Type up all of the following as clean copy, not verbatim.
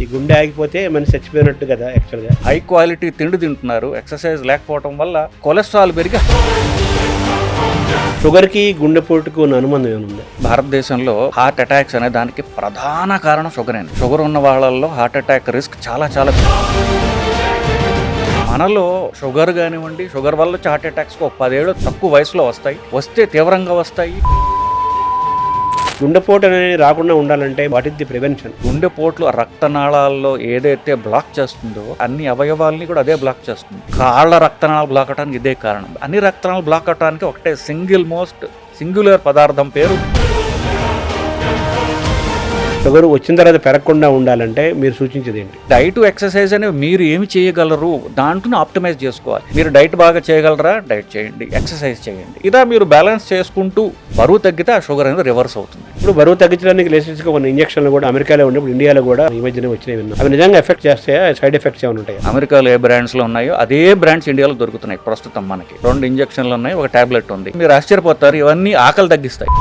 ఈ గుండె ఆగిపోతే మనిషి చచ్చిపోయినట్టు కదా యాక్చువల్గా. హై క్వాలిటీ తిండి తింటున్నారు, ఎక్సర్సైజ్ లేకపోవడం వల్ల కొలెస్ట్రాల్ పెరిగి షుగర్కి గుండెపోటుకు ఉన్న అనుబంధం ఏముంది? భారతదేశంలో హార్ట్ అటాక్స్ అనే దానికి ప్రధాన కారణం షుగర్. షుగర్ ఉన్న వాళ్ళల్లో హార్ట్ అటాక్ రిస్క్ చాలా చాలా మనలో షుగర్ కానివ్వండి, షుగర్ వల్ల వచ్చే హార్ట్ అటాక్స్ 10 ఏళ్ళు తక్కువ వయసులో వస్తే తీవ్రంగా వస్తాయి. గుండెపోటు అనేది రాకుండా ఉండాలంటే వాట్ ఇస్ ది ప్రివెన్షన్? గుండెపోట్లు రక్తనాళాల్లో ఏదైతే బ్లాక్ చేస్తుందో అన్ని అవయవాల్ని కూడా అదే బ్లాక్ చేస్తుంది. కాళ్ళ రక్తనాళాలు బ్లాక్ అవడానికి ఇదే కారణం. అన్ని రక్తనాళాలు బ్లాక్ అవడానికి ఒకటే సింగులర్ పదార్థం పేరు. షుగర్ వచ్చిన తర్వాత పెరగకుండా ఉండాలంటే మీరు సూచించేది ఏంటి? డైట్, ఎక్సర్సైజ్ అనేవి మీరు ఏమి చేయగలరు దాంట్లో ఆప్టిమైజ్ చేసుకోవాలి. మీరు డైట్ బాగా చేయగలరా, డైట్ చేయండి, ఎక్సర్సైజ్ చేయండి. ఇలా మీరు బ్యాలెన్స్ చేసుకుంటూ బరువు తగ్గితే ఆ షుగర్ అనేది రివర్స్ అవుతుంది. ఇప్పుడు బరువు తగ్గించడానికి లేటెస్ట్గా కొన్ని ఇంజక్షన్లు కూడా అమెరికాలో ఉన్నప్పుడు ఇండియాలో కూడా ఈ మధ్యనే వచ్చినాయి విన్నాం. అవి నిజంగా ఎఫెక్ట్ చేస్తాయా? సైడ్ ఎఫెక్ట్స్ ఏమైనా ఉంటాయి? అమెరికాలో ఏ బ్రాండ్స్ లో ఉన్నాయో అదే బ్రాండ్స్ ఇండియాలో దొరుకుతున్నాయి. ప్రస్తుతం మనకి 2 ఇంజక్షన్లు ఉన్నాయి, ఒక టాబ్లెట్ ఉంది. మీరు ఆశ్చర్యపోతారు, ఇవన్నీ ఆకలి తగ్గిస్తాయి.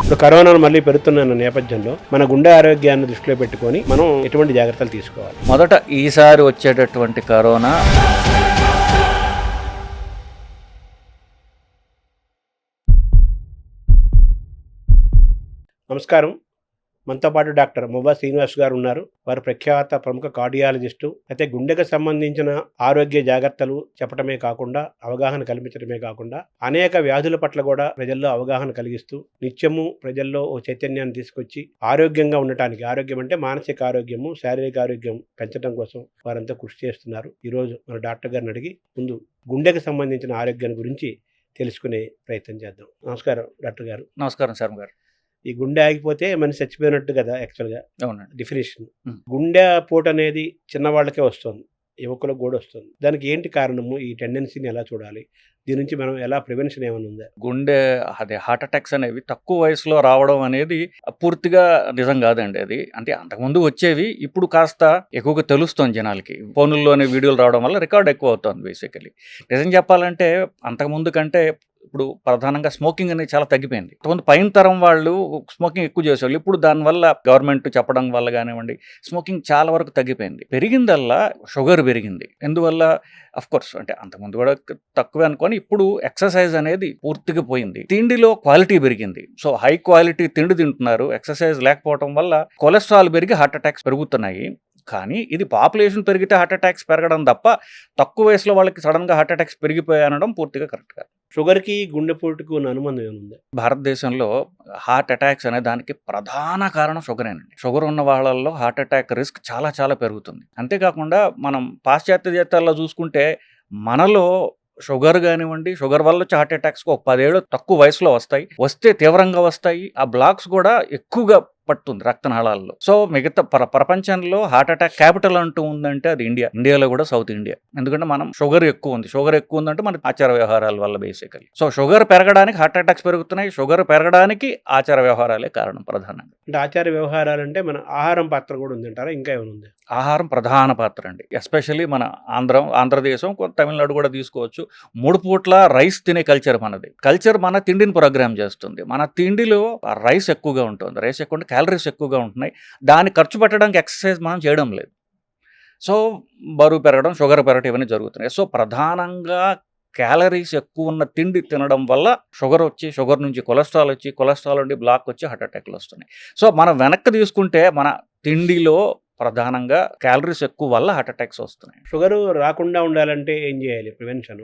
ఇప్పుడు కరోనాను మళ్ళీ పెరుగుతున్న నేపథ్యంలో మన గుండె ఆరోగ్యాన్ని దృష్టిలో పెట్టుకొని మనం ఎటువంటి జాగ్రత్తలు తీసుకోవాలి? మొదట ఈసారి వచ్చేటటువంటి కరోనా నమస్కారం. మనతో పాటు డాక్టర్ మువ్వా శ్రీనివాస్ గారు ఉన్నారు. వారు ప్రఖ్యాత ప్రముఖ కార్డియాలజిస్టు. అయితే గుండెకు సంబంధించిన ఆరోగ్య జాగ్రత్తలు చెప్పడమే కాకుండా, అవగాహన కల్పించడమే కాకుండా, అనేక వ్యాధుల పట్ల కూడా ప్రజల్లో అవగాహన కలిగిస్తూ నిత్యము ప్రజల్లో ఓ చైతన్యాన్ని తీసుకొచ్చి ఆరోగ్యంగా ఉండటానికి, ఆరోగ్యం అంటే మానసిక ఆరోగ్యము, శారీరక ఆరోగ్యం పెంచడం కోసం వారంతా కృషి చేస్తున్నారు. ఈరోజు మన డాక్టర్ గారిని అడిగి ముందు గుండెకు సంబంధించిన ఆరోగ్యాన్ని గురించి తెలుసుకునే ప్రయత్నం చేద్దాం. నమస్కారం డాక్టర్ గారు. నమస్కారం శర్మ గారు. ఈ గుండె ఆగిపోతే మనిషి చచ్చిపోయినట్టు కదా యాక్చువల్గా అవునండి. డెఫినేషన్. గుండె పోటు అనేది చిన్నవాళ్ళకే వస్తుంది, యువకులకు కూడా వస్తుంది. దానికి ఏంటి కారణము? ఈ టెండెన్సీని ఎలా చూడాలి? దీని నుంచి మనం ఎలా ప్రివెన్షన్ ఏమైనా ఉందా? గుండె హార్ట్ అటాక్స్ అనేవి తక్కువ వయసులో రావడం అనేది పూర్తిగా నిజం కాదండి. అది అంటే అంతకుముందు వచ్చేవి, ఇప్పుడు కాస్త ఎక్కువగా తెలుస్తుంది జనాలకి. ఫోనుల్లోనే వీడియోలు రావడం వల్ల రికార్డ్ ఎక్కువ అవుతుంది. బేసికలీ నిజం చెప్పాలంటే అంతకుముందు కంటే ఇప్పుడు ప్రధానంగా స్మోకింగ్ అనేది చాలా తగ్గిపోయింది. కొంత పైన తరం వాళ్ళు స్మోకింగ్ ఎక్కువ చేసేవాళ్ళు. ఇప్పుడు దానివల్ల గవర్నమెంట్ చెప్పడం వల్ల కానివ్వండి, స్మోకింగ్ చాలా వరకు తగ్గిపోయింది. పెరిగిందల్లా షుగర్ పెరిగింది. ఎందువల్ల? అఫ్ కోర్స్ అంటే అంతకుముందు కూడా తక్కువే అనుకొని, ఇప్పుడు ఎక్సర్సైజ్ అనేది పూర్తిగా పోయింది. తిండిలో క్వాలిటీ పెరిగింది. సో హై క్వాలిటీ తిండి తింటున్నారు, ఎక్సర్సైజ్ లేకపోవడం వల్ల కొలెస్ట్రాల్ పెరిగి హార్ట్ అటాక్స్ పెరుగుతున్నాయి. కానీ ఇది పాపులేషన్ పెరిగితే హార్ట్ అటాక్స్ పెరగడం తప్ప తక్కువ వయసులో వాళ్ళకి సడన్గా హార్ట్ అటాక్స్ పెరిగిపోయాయి అనడం పూర్తిగా కరెక్ట్ కాదు. షుగర్కి గుండెపోటుకు ఉన్న అనుబంధం ఏముంది? భారతదేశంలో హార్ట్ అటాక్స్ అనే దానికి ప్రధాన కారణం షుగరేనండి. షుగర్ ఉన్న వాళ్ళల్లో హార్ట్ అటాక్ రిస్క్ చాలా చాలా పెరుగుతుంది. అంతేకాకుండా మనం పాశ్చాత్య దేశాల్లో చూసుకుంటే మనలో షుగర్ కానివ్వండి, షుగర్ వల్ల వచ్చే హార్ట్ అటాక్స్ 10 ఏళ్ళు తక్కువ వయసులో వస్తే తీవ్రంగా వస్తాయి. ఆ బ్లాక్స్ కూడా ఎక్కువగా పడుతుంది రక్తనాళాల్లో. సో మిగతా ప్రపంచంలో హార్ట్ అటాక్ క్యాపిటల్ అంటూ ఉందంటే అది ఇండియా. ఇండియాలో కూడా సౌత్ ఇండియా. ఎందుకంటే మనం షుగర్ ఎక్కువ ఉందంటే మన ఆచార వ్యవహారాల వల్ల బేసికలీ. సో షుగర్ పెరగడానికి హార్ట్ అటాక్స్ పెరుగుతున్నాయి. షుగర్ పెరగడానికి ఆచార వ్యవహారాలే కారణం ప్రధానంగా. అంటే ఆచార వ్యవహారాలు అంటే మన ఆహారం పాత్ర కూడా ఉందంటారా? ఇంకా ఏమైనా ఉంది? ఆహారం ప్రధాన పాత్ర అండి. ఎస్పెషల్లీ మన ఆంధ్రదేశం, తమిళనాడు కూడా తీసుకోవచ్చు. 3 పూట్ల రైస్ తినే కల్చర్ మనది. మన తిండిని ప్రోగ్రామ్ చేస్తుంది. మన తిండిలో రైస్ ఎక్కువగా ఉంటుంది. రైస్ ఎక్కువ, క్యాలరీస్ ఎక్కువగా ఉంటున్నాయి. దాన్ని ఖర్చు పెట్టడానికి ఎక్సర్సైజ్ మనం చేయడం లేదు. సో బరువు పెరగడం, షుగర్ పెరగడం ఇవన్నీ జరుగుతున్నాయి. సో ప్రధానంగా క్యాలరీస్ ఎక్కువ ఉన్న తిండి తినడం వల్ల షుగర్ నుంచి కొలెస్ట్రాల్ నుండి బ్లాక్ వచ్చి హార్ట్ అటాక్లు వస్తున్నాయి. సో మనం వెనక్కి తీసుకుంటే మన తిండిలో ప్రధానంగా క్యాలరీస్ ఎక్కువ వల్ల హార్ట్ అటాక్స్ వస్తున్నాయి. షుగర్ రాకుండా ఉండాలంటే ఏం చేయాలి? ప్రివెన్షన్.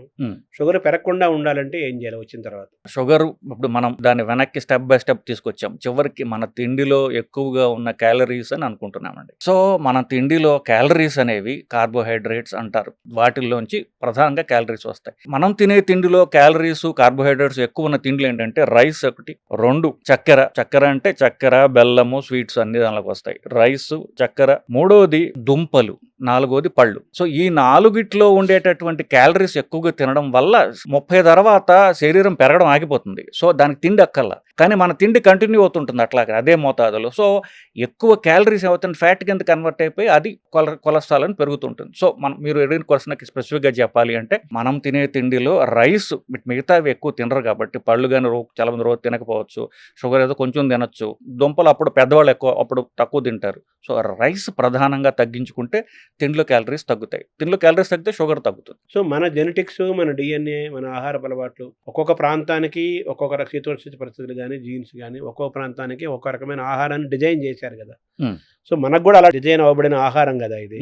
షుగర్ పెరగకుండా ఉండాలంటే ఏం చేయాలి వచ్చిన తర్వాత? షుగర్ ఇప్పుడు మనం దాన్ని వెనక్కి స్టెప్ బై స్టెప్ తీసుకొచ్చాం. చివరికి మన తిండిలో ఎక్కువగా ఉన్న క్యాలరీస్ అని అనుకుంటున్నామండి. సో మన తిండిలో క్యాలరీస్ అనేవి కార్బోహైడ్రేట్స్ అంటారు. వాటిల్లోంచి ప్రధానంగా క్యాలరీస్ వస్తాయి. మనం తినే తిండిలో క్యాలరీస్, కార్బోహైడ్రేట్స్ ఎక్కువ ఉన్న తిండిలు ఏంటంటే రైస్ ఒకటి, 2 చక్కెర అంటే చక్కెర, బెల్లము, స్వీట్స్ అన్ని దానిలోకి వస్తాయి. రైస్, చక్కెర. 3వది దుంపలు. నాలుగోది పళ్ళు. సో ఈ నాలుగిట్లో ఉండేటటువంటి క్యాలరీస్ ఎక్కువగా తినడం వల్ల 30 తర్వాత శరీరం పెరగడం ఆగిపోతుంది. సో దానికి తిండి అక్కర్లా. కానీ మన తిండి కంటిన్యూ అవుతుంటుంది అట్లాగే అదే మోతాదులో. సో ఎక్కువ క్యాలరీస్ ఏమవుతుంది ఫ్యాట్ కింద కన్వర్ట్ అయిపోయి అది కొలెస్ట్రాల్ అని పెరుగుతుంటుంది. సో మీరు అడిగిన క్వశ్చన్కి స్పెసిఫిక్గా చెప్పాలి అంటే మనం తినే తిండిలో రైస్ మిగతావి ఎక్కువ తినరు కాబట్టి పళ్ళు కానీ చాలా మంది రోజు తినకపోవచ్చు. షుగర్ ఏదో కొంచెం తినొచ్చు. దుంపలు అప్పుడు పెద్దవాళ్ళు ఎక్కువ అప్పుడు తక్కువ తింటారు. సో రైస్ ప్రధానంగా తగ్గించుకుంటే తిండిలో క్యాలరీస్ తగ్గుతాయి. తిండిలో క్యాలరీస్ తగ్గితే షుగర్ తగ్గుతుంది. సో మన జెనెటిక్స్, మన డిఎన్ఏ, మన ఆహారపు అలవాట్లు ఒక్కొక్క ప్రాంతానికి ఒక్కొక్క శీతోష్ణ పరిస్థితులు కానీ జీన్స్ కానీ ఒక్కొక్క ప్రాంతానికి ఒక్కొక్క రకమైన ఆహారాన్ని డిజైన్ చేశారు కదా. సో మనకు కూడా అలా డిజైన్ అవ్వబడిన ఆహారం కదా ఇది.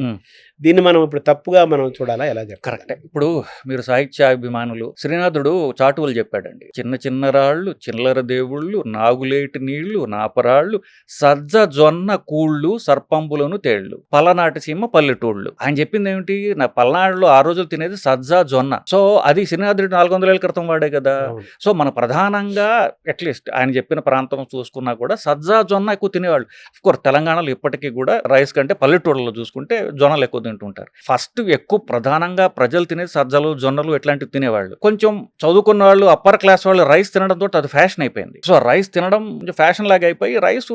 దీన్ని మనం ఇప్పుడు తప్పుగా మనం చూడాలా, ఎలా చెప్పాలి? కరెక్టే. ఇప్పుడు మీరు సాహిత్యాభిమానులు శ్రీనాథుడు చాటువులు చెప్పాడండి. చిన్న చిన్న రాళ్ళు, చిల్లర దేవుళ్ళు, నాగులేటి నీళ్లు, నాపరాళ్ళు, సజ్జ జొన్న కూళ్ళు, సర్పంబులను తేళ్లు, పలనాటి సీమ పల్లెటూళ్ళు. ఆయన చెప్పింది ఏమిటి? నా పల్నాడులో ఆ రోజులు తినేది సజ్జ జొన్న. సో అది శ్రీనాథుడు 400 ఏళ్ల క్రితం వాడే కదా. సో మన ప్రధానంగా అట్లీస్ట్ ఆయన చెప్పిన ప్రాంతం చూసుకున్నా కూడా సజ్జ జొన్న ఎక్కువ తినేవాళ్ళు. అఫ్కోర్స్ తెలంగాణలో ఇప్పటికీ కూడా రైస్ కంటే పల్లెటూళ్ళలో చూసుకుంటే జొన్నలు ఎక్కువ తింటుంటారు. ఫస్ట్ ఎక్కువ ప్రధానంగా ప్రజలు తినేది సజ్జలు, జొన్నలు ఇట్లాంటివి తినేవాళ్ళు. కొంచెం చదువుకున్న వాళ్ళు, అప్పర్ క్లాస్ వాళ్ళు రైస్ తినడంతో అది ఫ్యాషన్ అయిపోయింది. సో రైస్ తినడం కొంచెం ఫ్యాషన్ లాగా అయిపోయి రైస్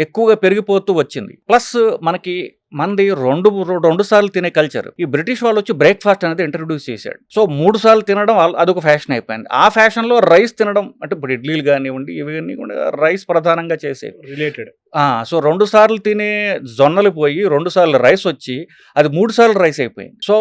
ఎక్కువగా పెరిగిపోతూ వచ్చింది. ప్లస్ మనకి మంది రెండు సార్లు తినే కల్చర్. ఈ బ్రిటిష్ వాళ్ళు వచ్చి బ్రేక్ఫాస్ట్ అనేది ఇంట్రడ్యూస్ చేశాడు. సో 3 సార్లు తినడం అదొక ఫ్యాషన్ అయిపోయింది. ఆ ఫ్యాషన్ లో రైస్ తినడం అంటే ఇప్పుడు ఇడ్లీలు కానివ్వండి ఇవన్నీ కూడా రైస్ ప్రధానంగా చేసేవి రిలేటెడ్. సో 2 సార్లు తినే జొన్నలు పోయి 2 సార్లు రైస్ వచ్చి అది 3 సార్లు రైస్ అయిపోయింది. సో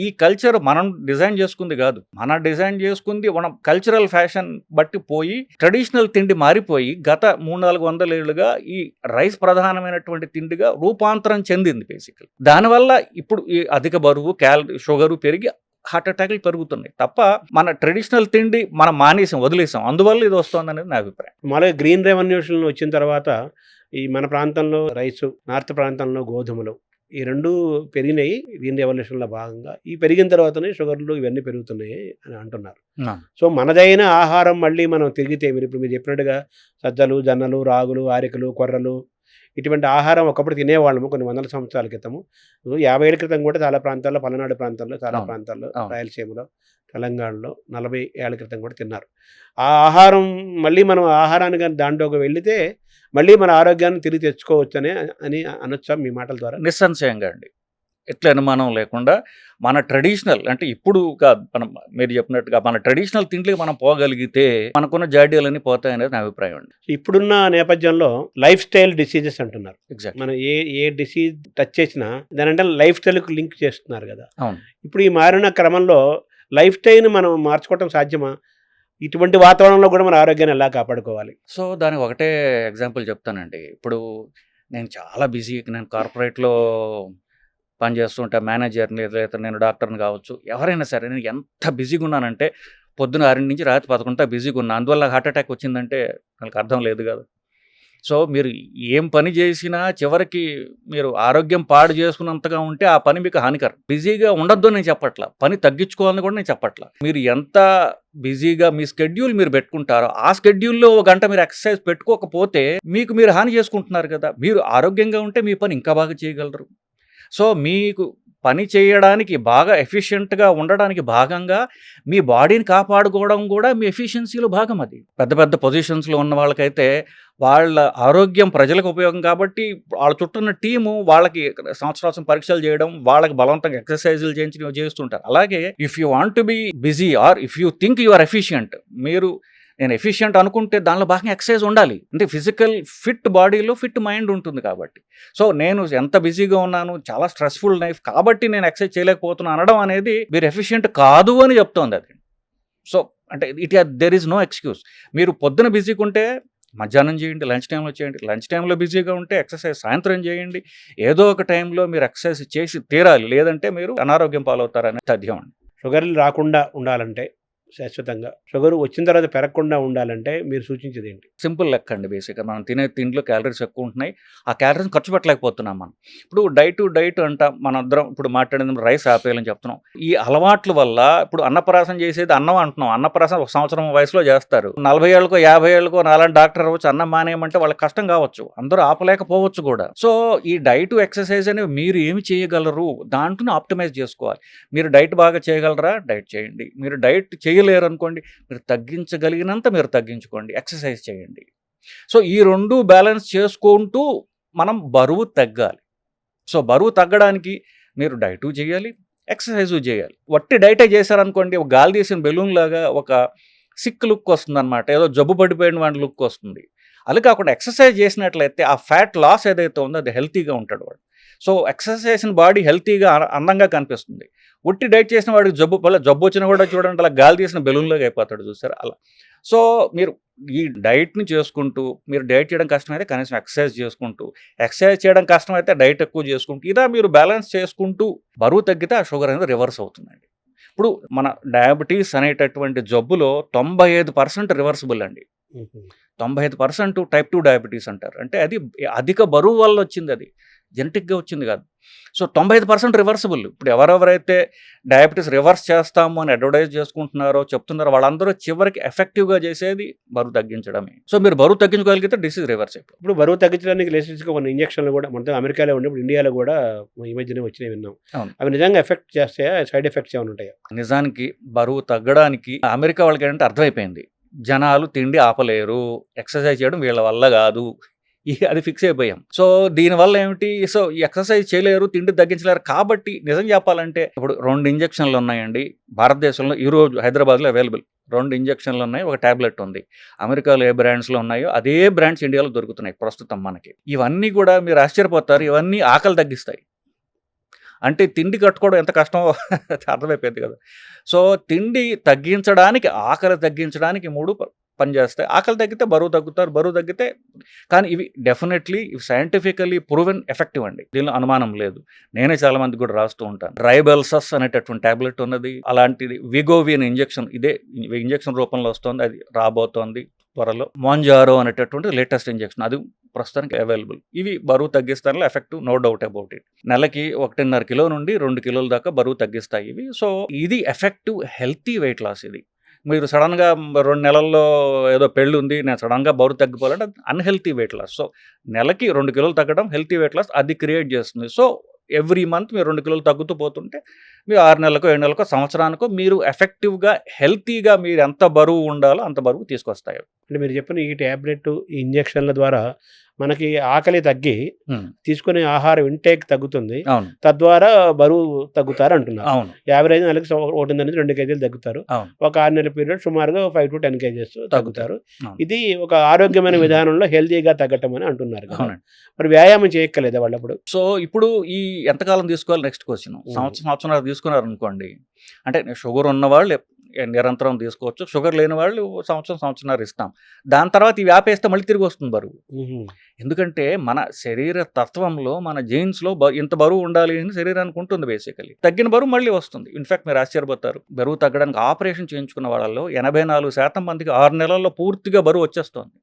ఈ కల్చర్ మనం డిజైన్ చేసుకుంది కాదు. మనం డిజైన్ చేసుకుంది మనం కల్చరల్ ఫ్యాషన్ బట్టి పోయి ట్రెడిషనల్ తిండి మారిపోయి గత 300-400 ఏళ్లుగా ఈ రైస్ ప్రధానమైనటువంటి తిండిగా రూపాంతరం చెందింది బేసికల్. దానివల్ల ఇప్పుడు ఈ అధిక బరువు, షుగరు పెరిగి హార్ట్ అటాక్లు పెరుగుతున్నాయి తప్ప మన ట్రెడిషనల్ తిండి మనం వదిలేసాం. అందువల్ల ఇది వస్తుంది అనేది నా అభిప్రాయం. మళ్ళీ గ్రీన్ రెవల్యూషన్ వచ్చిన తర్వాత ఈ మన ప్రాంతంలో రైసు, నార్త్ ప్రాంతంలో గోధుమలు, ఈ రెండు పెరిగినాయి గ్రీన్ రెవల్యూషన్లో భాగంగా. ఈ పెరిగిన తర్వాతనే షుగర్లు ఇవన్నీ పెరుగుతున్నాయి అని అంటున్నారు. సో మనదైన ఆహారం మళ్ళీ మనం తిరిగితే ఇప్పుడు మీరు చెప్పినట్టుగా సజ్జలు, జొన్నలు, రాగులు, ఆరికలు, కొర్రలు ఇటువంటి ఆహారం ఒకప్పుడు తినేవాళ్ళము కొన్ని వందల సంవత్సరాల క్రితము. 50 ఏళ్ల క్రితం కూడా చాలా ప్రాంతాల్లో, పల్నాడు ప్రాంతాల్లో, చాలా ప్రాంతాల్లో, రాయలసీమలో, తెలంగాణలో 40 ఏళ్ల క్రితం కూడా తిన్నారు. ఆ ఆహారం మళ్ళీ మనం ఆహారాన్ని కానీ దాంట్లోకి వెళితే మళ్ళీ మన ఆరోగ్యాన్ని తిరిగి తెచ్చుకోవచ్చని అనొచ్చా మీ మాటల ద్వారా? నిస్సంశయంగా అండి. ఎట్లా అనుమానం లేకుండా మన ట్రెడిషనల్ అంటే ఇప్పుడు కాదు, మనం మీరు చెప్పినట్టుగా మన ట్రెడిషనల్ తిండికి మనం పోగలిగితే మనకున్న జాడ్యాలన్నీ పోతాయనేది నా అభిప్రాయం అండి. ఇప్పుడున్న నేపథ్యంలో లైఫ్ స్టైల్ డిసీజెస్ అంటున్నారు. ఎగ్జాక్ట్. మనం ఏ డిసీజ్ టచ్ చేసినా దానంటే లైఫ్ స్టైల్కి లింక్ చేస్తున్నారు కదా. అవును. ఇప్పుడు ఈ మారిన క్రమంలో లైఫ్ స్టైల్ని మనం మార్చుకోవటం సాధ్యమా? ఇటువంటి వాతావరణంలో కూడా మన ఆరోగ్యాన్ని ఎలా కాపాడుకోవాలి? సో దానికి ఒకటే ఎగ్జాంపుల్ చెప్తానండి. ఇప్పుడు నేను చాలా బిజీ, నేను కార్పొరేట్లో పనిచేస్తుంటా, మేనేజర్ని లేదా నేను డాక్టర్ని కావచ్చు, ఎవరైనా సరే నేను ఎంత బిజీగా ఉన్నానంటే పొద్దున 6 నుంచి రాత్రి 11 బిజీగా ఉన్నా. అందువల్ల నాకు హార్ట్ అటాక్ వచ్చిందంటే నాకు అర్థం లేదు కదా. సో మీరు ఏం పని చేసినా చివరికి మీరు ఆరోగ్యం పాడు చేసుకున్నంతగా ఉంటే ఆ పని మీకు హానికరం. బిజీగా ఉండొద్దు నేను చెప్పట్లా, పని తగ్గించుకోవాలని కూడా నేను చెప్పట్లా. మీరు ఎంత బిజీగా మీ స్కెడ్యూల్ మీరు పెట్టుకుంటారో ఆ స్కెడ్యూల్లో 1 గంట మీరు ఎక్సర్సైజ్ పెట్టుకోకపోతే మీకు మీరు హాని చేసుకుంటున్నారు కదా. మీరు ఆరోగ్యంగా ఉంటే మీ పని ఇంకా బాగా చేయగలరు. సో మీకు పని చేయడానికి బాగా ఎఫిషియెంట్గా ఉండడానికి భాగంగా మీ బాడీని కాపాడుకోవడం కూడా మీ ఎఫిషియన్సీలో భాగం. అది పెద్ద పెద్ద పొజిషన్స్లో ఉన్న వాళ్ళకైతే వాళ్ళ ఆరోగ్యం ప్రజలకు ఉపయోగం కాబట్టి వాళ్ళ చుట్టూ ఉన్న టీము వాళ్ళకి సంవత్సరం పరీక్షలు చేయడం, వాళ్ళకి బలవంతంగా ఎక్సర్సైజులు చేస్తుంటారు. అలాగే if you want to be busy or if you think you are efficient, మీరు నేను ఎఫిషియంట్ అనుకుంటే దానిలో భాగంగా ఎక్సర్సైజ్ ఉండాలి. అంటే ఫిజికల్ ఫిట్ బాడీలో ఫిట్ మైండ్ ఉంటుంది కాబట్టి. సో నేను ఎంత బిజీగా ఉన్నాను, చాలా స్ట్రెస్ఫుల్ లైఫ్ కాబట్టి నేను ఎక్సర్సైజ్ చేయలేకపోతున్నాను అనడం అనేది మీరు ఎఫిషియంట్ కాదు అని చెప్తోంది అది. సో అంటే దెర్ ఈజ్ నో ఎక్స్క్యూజ్. మీరు పొద్దున బిజీగా ఉంటే మధ్యాహ్నం చేయండి, లంచ్ టైంలో చేయండి. లంచ్ టైంలో బిజీగా ఉంటే ఎక్సర్సైజ్ సాయంత్రం చేయండి. ఏదో ఒక టైంలో మీరు ఎక్సర్సైజ్ చేసి తీరాలి, లేదంటే మీరు అనారోగ్యం పాలవుతారని తథ్యం అండి. షుగర్లు రాకుండా ఉండాలంటే శాశ్వతంగా. షుగర్ వచ్చిన తర్వాత పెరగకుండా ఉండాలంటే మీరు సూచించేది ఏంటి? సింపుల్ లెక్క అండి బేసిక్‌గా. మనం తినే తిండిలో క్యాలరీస్ ఎక్కువ ఉంటున్నాయి. ఆ క్యాలరీస్‌ని ఖర్చు పెట్టలేకపోతున్నాం మనం. ఇప్పుడు డైట్ అంటాం. మనందరం ఇప్పుడు మాట్లాడింది రైస్ ఆపేయాలని చెప్తున్నాం. ఈ అలవాట్ల వల్ల ఇప్పుడు అన్నప్రాసన చేసేది అన్నం అంటున్నాం. అన్నప్రాసన ఒక సంవత్సరం వయసులో చేస్తారు. 40 ఏళ్ళకో, 50 ఏళ్ళకో నాలాంటి డాక్టర్ అవ్వచ్చు అన్నం మానేయమంటే వాళ్ళకి కష్టం కావచ్చు. అందరూ ఆపలేకపోవచ్చు కూడా. సో, ఈ డైట్, ఎక్సర్సైజ్ అనేవి మీరు ఏమి చేయగలరు? దాంట్లోనే ఆప్టిమైజ్ చేసుకోవాలి. మీరు డైట్ బాగా చేయగలరా? డైట్ చేయండి. మీరు డైట్ చేయలేరనుకోండి, మీరు తగ్గించగలిగినంత మీరు తగ్గించుకోండి. ఎక్సర్సైజ్ చేయండి. సో, ఈ 2 బ్యాలెన్స్ చేసుకుంటూ మనం బరువు తగ్గాలి. సో, బరువు తగ్గడానికి మీరు డైటు చేయాలి, ఎక్సర్సైజు చేయాలి. వట్టి డైటే చేశారనుకోండి, ఒక గాలి తీసిన బెలూన్‌లాగా ఒక సిక్ లుక్ వస్తుందనమాట. ఏదో జబ్బు పడిపోయిన వాడి లుక్ వస్తుంది. అది కాకుండా ఎక్సర్సైజ్ చేసినట్లయితే ఆ ఫ్యాట్ లాస్ ఏదైతే ఉందో అది హెల్తీగా ఉంటాడు వాడు. సో, ఎక్సర్సైజ్ చేసిన బాడీ హెల్తీగా అందంగా కనిపిస్తుంది. ఉట్టి డైట్ చేసిన వాడికి జబ్బు వచ్చినా కూడా చూడండి అలా గాలి తీసిన బెలూన్‌లాగా అయిపోతాడు చూసారా అలా. సో, మీరు ఈ డైట్‌ని చేసుకుంటూ, మీరు డైట్ చేయడం కష్టమైతే కనీసం ఎక్సర్సైజ్ చేసుకుంటూ, ఎక్సర్సైజ్ చేయడం కష్టమైతే డైట్ ఎక్కువ చేసుకుంటూ, ఇలా మీరు బ్యాలెన్స్ చేసుకుంటూ బరువు తగ్గితే ఆ షుగర్ అనేది రివర్స్ అవుతుందండి. ఇప్పుడు మన డయాబెటీస్ అనేటటువంటి జబ్బులో 95% రివర్సిబుల్ అండి. హుహు. 95% టైప్ 2 డయాబెటీస్ అంటారు. అంటే అది అధిక బరువు వల్ల వచ్చిందది. జెనెటిక్‌గా వచ్చింది కాదు. So, 95% reversible. ఇప్పుడు ఎవరెవరైతే డయాబెటీస్ రివర్స్ చేస్తాము అని అడ్వర్టైజ్ చేసుకుంటున్నారో, చెప్తున్నారో వాళ్ళందరూ చివరికి ఎఫెక్టివ్‌గా చేసేది బరువు తగ్గించడమే. సో, మీరు బరువు తగ్గించుకోగలిగితే డిసీజ్ రివర్స్ అయిపోతుంది. ఇప్పుడు బరువు తగ్గించడానికి లేటెస్ట్‌గా కొన్ని ఇంజెక్షన్లు కూడా మొత్తం అమెరికాలో ఉండే ఇప్పుడు ఇండియాలో కూడా ఈ మధ్యనే వచ్చినవి విన్నాం. అవును. అవి నిజంగా ఎఫెక్ట్ చేస్తాయా? సైడ్ ఎఫెక్ట్స్ ఏమైనా ఉంటాయా? నిజానికి బరువు తగ్గడానికి అమెరికా వాళ్ళకేంటంటే అర్థమైపోయింది. జనాలు తిండి ఆపలేరు. ఎక్సర్సైజ్ చేయడం వీళ్ళ వల్ల కాదు. అది ఫిక్స్ అయిపోయాం. సో, దీనివల్ల ఏమిటి? సో, ఈ ఎక్సర్సైజ్ చేయలేరు, తిండి తగ్గించలేరు కాబట్టి నిజం చెప్పాలంటే ఇప్పుడు 2 ఇంజెక్షన్లు ఉన్నాయండి. భారతదేశంలో ఈరోజు హైదరాబాద్‌లో అవైలబుల్. 2 ఇంజెక్షన్లు ఉన్నాయి. ఒక టాబ్లెట్ ఉంది. అమెరికాలో ఏ బ్రాండ్స్‌లో ఉన్నాయో అదే బ్రాండ్స్ ఇండియాలో దొరుకుతున్నాయి ప్రస్తుతం మనకి. ఇవన్నీ కూడా మీరు ఆశ్చర్యపోతారు. ఇవన్నీ ఆకలి తగ్గిస్తాయి. అంటే తిండి కట్టుకోవడం ఎంత కష్టమో అర్థమైపోయింది కదా! సో, తిండి తగ్గించడానికి, ఆకలి తగ్గించడానికి 3 పనిచేస్తాయి. ఆకలి తగ్గితే బరువు తగ్గుతారు. బరువు తగ్గితే కానీ ఇవి డెఫినెట్‌లీ సైంటిఫికల్లీ ప్రూవెన్ ఎఫెక్టివ్ అండి. దీనిలో అనుమానం లేదు. నేనే చాలా మందికి కూడా రాస్తూ ఉంటాను. రైబెల్సస్ అనేటటువంటి టాబ్లెట్ ఉన్నది. అలాంటిది విగోవిన్ ఇంజెక్షన్ ఇదే ఇంజెక్షన్ రూపంలో వస్తుంది. అది రాబోతోంది త్వరలో. మోంజారో అనేటటువంటి లేటెస్ట్ ఇంజెక్షన్ అది ప్రస్తుతానికి అవైలబుల్. ఇవి బరువు తగ్గిస్తానిలో effective no doubt about it. నెలకి 1.5 కిలో నుండి 2 కిలోల దాకా బరువు తగ్గిస్తాయి ఇవి. సో, ఇది ఎఫెక్టివ్ హెల్తీ వెయిట్ లాస్ ఇది. మీరు సడన్‌గా 2 నెలల్లో ఏదో పెళ్ళుంది, నేను సడన్‌గా బరువు తగ్గిపోవాలంటే అన్‌హెల్తీ వెయిట్ లాస్. సో, నెలకి 2 కిలోలు తగ్గడం హెల్తీ వెయిట్ లాస్ అది క్రియేట్ చేస్తుంది. సో, ఎవ్రీ మంత్ మీరు 2 కిలోలు తగ్గుతూ పోతుంటే మీరు 6 నెలలకో, 7 నెలలకో, సంవత్సరానికో మీరు ఎఫెక్టివ్‌గా, హెల్తీగా మీరు ఎంత బరువు ఉండాలో అంత బరువు తీసుకొస్తాయి. అంటే మీరు చెప్పిన ఈ టాబ్లెట్, ఈ ఇంజెక్షన్ల ద్వారా మనకి ఆకలి తగ్గి తీసుకునే ఆహారం ఇంటేక్ తగ్గుతుంది. అవును. తద్వారా బరువు తగ్గుతారు అంటున్నారు. అవును. యావరేజ్ నెలకి 1.5-2 కేజీలు తగ్గుతారు. అవును. ఒక 6 నెలల పీరియడ్ సుమారుగా 5-10 కేజెస్ తగ్గుతారు. అవును. ఇది ఒక ఆరోగ్యమైన విధానంలో హెల్తీగా తగ్గటం అని అంటున్నారు కదా! అవునండి. మరి వ్యాయామం చేయక్కర్లేదా వాళ్ళప్పుడు? సో, ఇప్పుడు ఈ ఎంతకాలం తీసుకోవాలి నెక్స్ట్ క్వెషన్. సంవత్సరం తీసుకున్నారనుకోండి. అంటే షుగర్ ఉన్నవాళ్ళు నిరంతరం తీసుకోవచ్చు. షుగర్ లేని వాళ్ళు సంవత్సరంన్నర ఇస్తాం. దాని తర్వాత ఇవి ఆపేస్తే మళ్ళీ తిరిగి వస్తుంది బరువు. ఎందుకంటే మన శరీర తత్వంలో, మన జీన్స్‌లో ఇంత బరువు ఉండాలి అని శరీరానికి ఉంటుంది బేసికల్లీ. తగ్గిన బరువు మళ్ళీ వస్తుంది. ఇన్‌ఫాక్ట్ మీరు ఆశ్చర్యపోతారు. బరువు తగ్గడానికి ఆపరేషన్ చేయించుకున్న వాళ్ళలో 84% మందికి 6 నెలల్లో పూర్తిగా బరువు వచ్చేస్తుంది.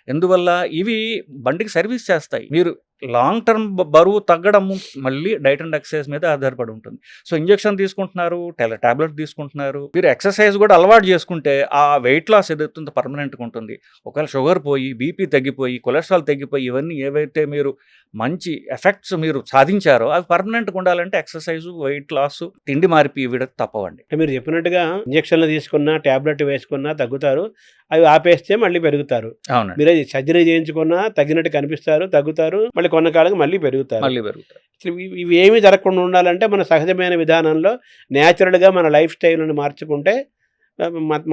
ఎందువల్ల? ఇవి బండికి సర్వీస్ చేస్తాయి. మీరు లాంగ్ టర్మ్ బరువు తగ్గడము మళ్ళీ డైట్ అండ్ ఎక్సర్సైజ్ మీద ఆధారపడి ఉంటుంది. సో, ఇంజెక్షన్ తీసుకుంటున్నారు, టాబ్లెట్ తీసుకుంటున్నారు. మీరు ఎక్సర్సైజ్ కూడా అలవాటు చేసుకుంటే ఆ వెయిట్ లాస్ ఏదైతుందో పర్మనెంట్‌గా ఉంటుంది. ఒకవేళ షుగర్ పోయి, బీపీ తగ్గిపోయి, కొలెస్ట్రాల్ తగ్గిపోయి ఇవన్నీ ఏవైతే మీరు మంచి ఎఫెక్ట్స్ మీరు సాధించారో అవి పర్మనెంట్‌గా ఉండాలంటే ఎక్సర్సైజు, వెయిట్ లాస్, తిండి మార్పు ఇవి తప్పవండి. అంటే మీరు చెప్పినట్టుగా ఇంజెక్షన్లు తీసుకున్నా, టాబ్లెట్ వేసుకున్నా తగ్గుతారు. అవి ఆపేస్తే మళ్ళీ పెరుగుతారు. అవునండి. మీరు సర్జరీ చేయించుకున్నా తగ్గినట్టు కనిపిస్తారు, తగ్గుతారు. మళ్ళీ కొన్నకాలంగా మళ్ళీ పెరుగుతారు. ఇవి ఏమీ జరగకుండా ఉండాలంటే మన సహజమైన విధానంలో న్యాచురల్‌గా మన లైఫ్ స్టైల్‌ని మార్చుకుంటే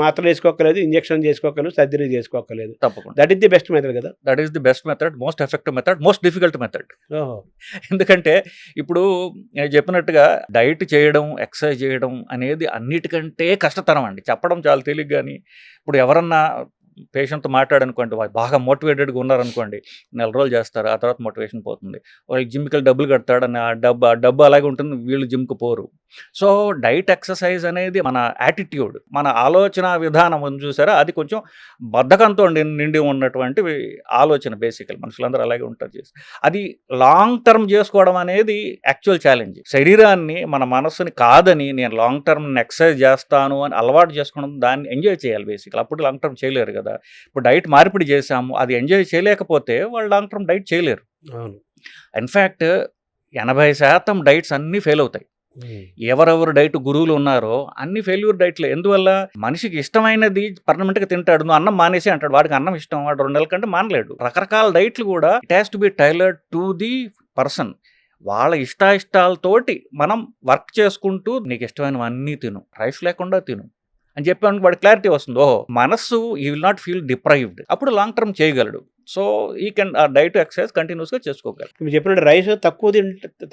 మాత్రలు వేసుకోక్కర్లేదు, ఇంజెక్షన్ చేసుకోక్కర్లేదు, సర్జరీ చేసుకోక్కర్లేదు. తప్పకుండా. That is the best method కదా! That is the best method, most effective method, most difficult method. ఓహో! ఎందుకంటే ఇప్పుడు నేను చెప్పినట్టుగా డైట్ చేయడం, ఎక్సర్సైజ్ చేయడం అనేది అన్నిటికంటే కష్టతరం అండి. చెప్పడం చాలా తేలిక గాని ఇప్పుడు ఎవరన్నా పేషెంట్‌తో మాట్లాడనుకోండి, వాళ్ళు బాగా మోటివేటెడ్‌గా ఉన్నారనుకోండి, నెల రోజులు చేస్తారు. ఆ తర్వాత మోటివేషన్ పోతుంది. వాళ్ళకి జిమ్‌కెళ్ళి డబ్బులు కడతాడు అని ఆ డబ్బు అలాగే ఉంటుంది. వీళ్ళు జిమ్‌కి పోరు. సో డైట్ ఎక్సర్సైజ్ అనేది మన యాటిట్యూడ్, మన ఆలోచన విధానం ఉంది చూసారా, అది కొంచెం బద్ధకంతో నిండి ఉన్నటువంటి ఆలోచన. బేసికల్ మనుషులందరూ అలాగే ఉంటారు చేసి, అది లాంగ్ టర్మ్ చేసుకోవడం అనేది యాక్చువల్ ఛాలెంజ్. శరీరాన్ని మన మనస్సుని కాదని నేను లాంగ్ టర్మ్ ఎక్సర్సైజ్ చేస్తాను అని అలవాటు చేసుకోవడం, దాన్ని ఎంజాయ్ చేయాలి బేసికల్. అప్పుడు లాంగ్ టర్మ్ చేయలేరు కదా. ఇప్పుడు డైట్ మార్పిడి చేసాము, అది ఎంజాయ్ చేయలేకపోతే వాళ్ళు లాంగ్ టర్మ్ డైట్ చేయలేరు. అవును. ఇన్ఫ్యాక్ట్ 80% డైట్స్ అన్నీ ఫెయిల్ అవుతాయి. ఎవరెవరు డైట్ గురువులు ఉన్నారో అన్ని ఫెయిల్యూర్ డైట్లే. ఎందువల్ల? మనిషికి ఇష్టమైనది పర్మనెంట్గా తింటాడు. నువ్వు అన్నం మానేసి అంటాడు, వాడికి అన్నం ఇష్టం, వాడు 2 నెలల కంటే మానలేడు. రకరకాల డైట్లు కూడా it has to be tailored to the person. వాళ్ళ ఇష్టాయిష్టాలతోటి మనం వర్క్ చేసుకుంటూ నీకు ఇష్టమైనవన్నీ తిను, రైస్ లేకుండా తిను అని చెప్పాను, వాడి క్లారిటీ వస్తుంది. ఓహో, మనస్సు ఈ విల్ నాట్ ఫీల్ డిప్రైవ్డ్, అప్పుడు లాంగ్ టర్మ్ చేయగలడు. సో ఈ కెన్ ఆ డైట్ ఎక్సర్సైజ్ కంటిన్యూస్గా చేసుకోగలరు. మీరు చెప్పినట్టు రైస్ తక్కువ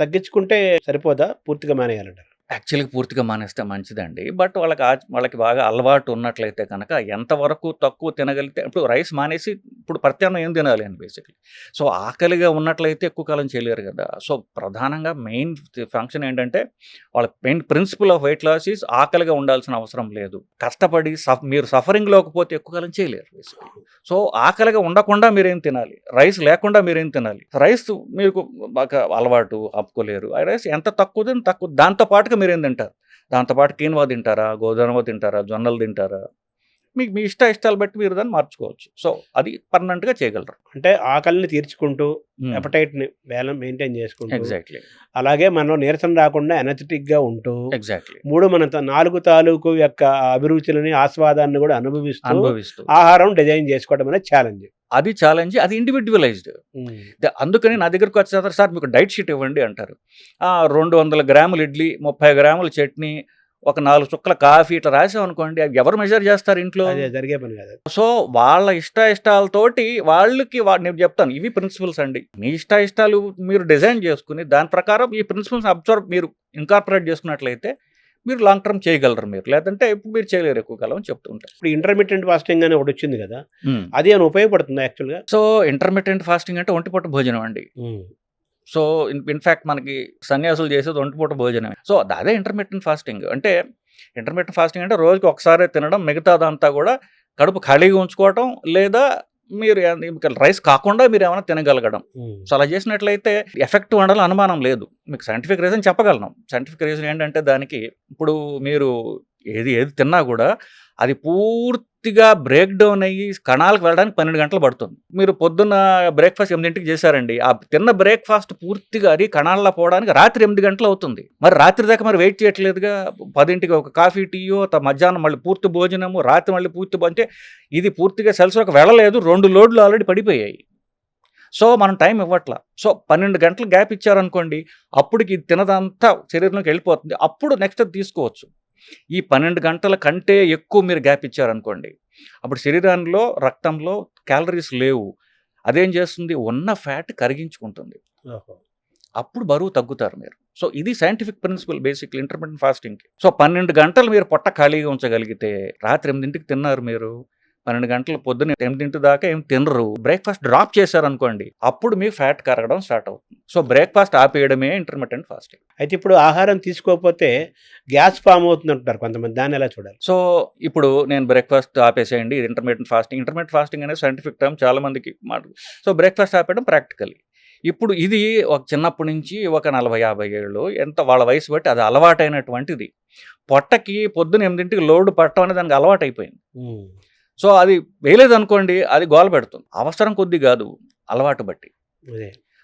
తగ్గించుకుంటే సరిపోదా, పూర్తిగా మానేయాలంటారు? యాక్చువల్గా పూర్తిగా మానేస్తే మంచిదండి. బట్ వాళ్ళకి బాగా అలవాటు ఉన్నట్లయితే కనుక ఎంతవరకు తక్కువ తినగలిగితే, ఇప్పుడు రైస్ మానేసి ఇప్పుడు ప్రత్యామ్నాయం ఏం తినాలి అని బేసిక్లీ. సో ఆకలిగా ఉన్నట్లయితే ఎక్కువ కాలం చేయలేరు కదా. సో ప్రధానంగా మెయిన్ ఫంక్షన్ ఏంటంటే, వాళ్ళ main principle of weight loss is ఆకలిగా ఉండాల్సిన అవసరం లేదు. కష్టపడి మీరు సఫరింగ్లోకి పోతే ఎక్కువ కాలం చేయలేరు బేసిక్లీ. సో ఆకలిగా ఉండకుండా మీరేం తినాలి, రైస్ లేకుండా మీరేం తినాలి. రైస్ మీకు బాగా అలవాటు ఆపుకోలేరు, ఆ రైస్ ఎంత తక్కువ తక్కువ. దాంతోపాటుగా మీరేం తింటారు, దాంతోపాటు కీన్వా తింటారా, గోధుమ తింటారా, జొన్నలు తింటారా, మీకు మీ ఇష్టాలు బట్టి మీరు దాన్ని మార్చుకోవచ్చు. సో అది పర్మనెంట్గా చేయగలరు. అంటే ఆకలిని తీర్చుకుంటూ అపటైట్ని మెయింటైన్ చేసుకుంటూ, ఎగ్జాక్ట్లీ అలాగే మనలో నీరసం రాకుండా ఎనర్జెటిక్గా ఉంటూ, ఎగ్జాక్ట్లీ 4 తాలూకు యొక్క అభిరుచులని ఆస్వాదాన్ని కూడా అనుభవిస్తూ ఆహారం డిజైన్ చేసుకోవడం అనేది ఛాలెంజ్. అది ఛాలెంజ్, అది ఇండివిజువలైజ్డ్. అందుకని నా దగ్గరకు వచ్చేసారు, సార్ మీకు డైట్ షీట్ ఇవ్వండి అంటారు. 200 గ్రాములు ఇడ్లీ, 30 గ్రాముల చట్నీ, ఒక 4 చుక్కల కాఫీ ఇట్లా రాసాం అనుకోండి, అవి ఎవరు మెజర్ చేస్తారు ఇంట్లో? జరిగే పని కాదు. సో వాళ్ళ ఇష్టాయిష్టాలతోటి వాళ్ళకి నేను చెప్తాను, ఇవి ప్రిన్సిపల్స్ అండి. మీ ఇష్టాయిష్టాలు మీరు డిజైన్ చేసుకుని దాని ప్రకారం ఈ ప్రిన్సిపల్స్ మీరు ఇన్కార్పొరేట్ చేసుకున్నట్లయితే మీరు లాంగ్ టర్మ్ చేయగలరు. మీరు లేదంటే ఇప్పుడు మీరు చేయలేరు ఎక్కువ కాలం అని చెప్తూ ఉంటారు. ఇప్పుడు ఇంటర్మీడియట్ ఫాస్టింగ్ అని ఒకటి వచ్చింది కదా, అది అని ఉపయోగపడుతుంది యాక్చువల్గా? సో ఇంటర్మీడియట్ ఫాస్టింగ్ అంటే ఒంటిపూట భోజనం అండి. సో ఇన్ఫ్యాక్ట్ మనకి సన్యాసులు చేసేది ఒంటిపూట భోజనమే. సో అదే ఇంటర్మీడియట్ ఫాస్టింగ్ అంటే. ఇంటర్మీడియట్ ఫాస్టింగ్ అంటే రోజుకి ఒకసారి తినడం, మిగతాదంతా కూడా కడుపు ఖాళీగా ఉంచుకోవటం, లేదా మీరు రైస్ కాకుండా మీరు ఏమైనా తినగలగడం. సో అలా చేసినట్లయితే ఎఫెక్ట్ ఉండాలని అనుమానం లేదు. మీకు సైంటిఫిక్ రీజన్ చెప్పగలను. సైంటిఫిక్ రీజన్ ఏంటంటే, దానికి ఇప్పుడు మీరు ఏది తిన్నా కూడా అది పూర్తిగా బ్రేక్ డౌన్ అయ్యి కణాలకు వెళ్ళడానికి 12 గంటలు పడుతుంది. మీరు పొద్దున్న బ్రేక్ఫాస్ట్ 8ంటికి చేశారండి, ఆ తిన్న బ్రేక్ఫాస్ట్ పూర్తిగా అది కణాల్లో పోవడానికి రాత్రి 8 గంటలు అవుతుంది. మరి రాత్రి దాకా మరి వెయిట్ చేయట్లేదుగా. 10ంటికి ఒక కాఫీ టీయో, మధ్యాహ్నం మళ్ళీ పూర్తి భోజనము, రాత్రి మళ్ళీ పూర్తి అంటే ఇది పూర్తిగా సెల్స్లోకి వెళ్ళలేదు. 2 లోడ్లు ఆల్రెడీ పడిపోయాయి. సో మనం టైం ఇవ్వట్లా. సో 12 గంటలు గ్యాప్ ఇచ్చారనుకోండి, అప్పటికి ఇది తినదంతా శరీరంలోకి వెళ్ళిపోతుంది. అప్పుడు నెక్స్ట్ తీసుకోవచ్చు. ఈ 12 గంటల కంటే ఎక్కువ మీరు గ్యాప్ ఇచ్చారనుకోండి, అప్పుడు శరీరంలో రక్తంలో క్యాలరీస్ లేవు. అదేం చేస్తుంది, ఉన్న ఫ్యాట్ కరిగించుకుంటుంది. అప్పుడు బరువు తగ్గుతారు మీరు. సో ఇది సైంటిఫిక్ ప్రిన్సిపల్ బేసిక్లీ ఇంటర్మిటెంట్ ఫాస్టింగ్కి. సో 12 గంటలు మీరు పొట్ట ఖాళీగా ఉంచగలిగితే, రాత్రి 8ంటికి తిన్నారు మీరు, 12 గంటలు పొద్దున్న 8 దాకా ఏం తినరు, బ్రేక్ఫాస్ట్ డ్రాప్ చేశారనుకోండి, అప్పుడు మీకు ఫ్యాట్ కరగడం స్టార్ట్ అవుతుంది. సో బ్రేక్ఫాస్ట్ ఆపేయడమే ఇంటర్మిటెంట్ ఫాస్టింగ్. అయితే ఇప్పుడు ఆహారం తీసుకోకపోతే గ్యాస్ ఫామ్ అవుతుంది అంటారు కొంతమంది, దాన్ని ఎలా చూడాలి? సో ఇప్పుడు నేను బ్రేక్ఫాస్ట్ ఆపేసేయండి, ఇది ఇంటర్మిటెంట్ ఫాస్టింగ్. ఇంటర్మిటెంట్ ఫాస్టింగ్ అనేది సైంటిఫిక్ టర్మ్, చాలా మందికి మాట. సో బ్రేక్ఫాస్ట్ ఆపేయడం ప్రాక్టికల్లీ. ఇప్పుడు ఇది ఒక చిన్నప్పటి నుంచి ఒక 40-50 ఏళ్ళు ఎంత వాళ్ళ వయసు బట్టి అది అలవాటైనటువంటిది. పొట్టకి పొద్దున్న 8ంటికి లోడ్ పట్టడం అనేది దానికి అలవాటు అయిపోయింది. సో అది వేయలేదనుకోండి, అది గోల పెడుతుంది. అవసరం కొద్ది కాదు, అలవాటు బట్టి.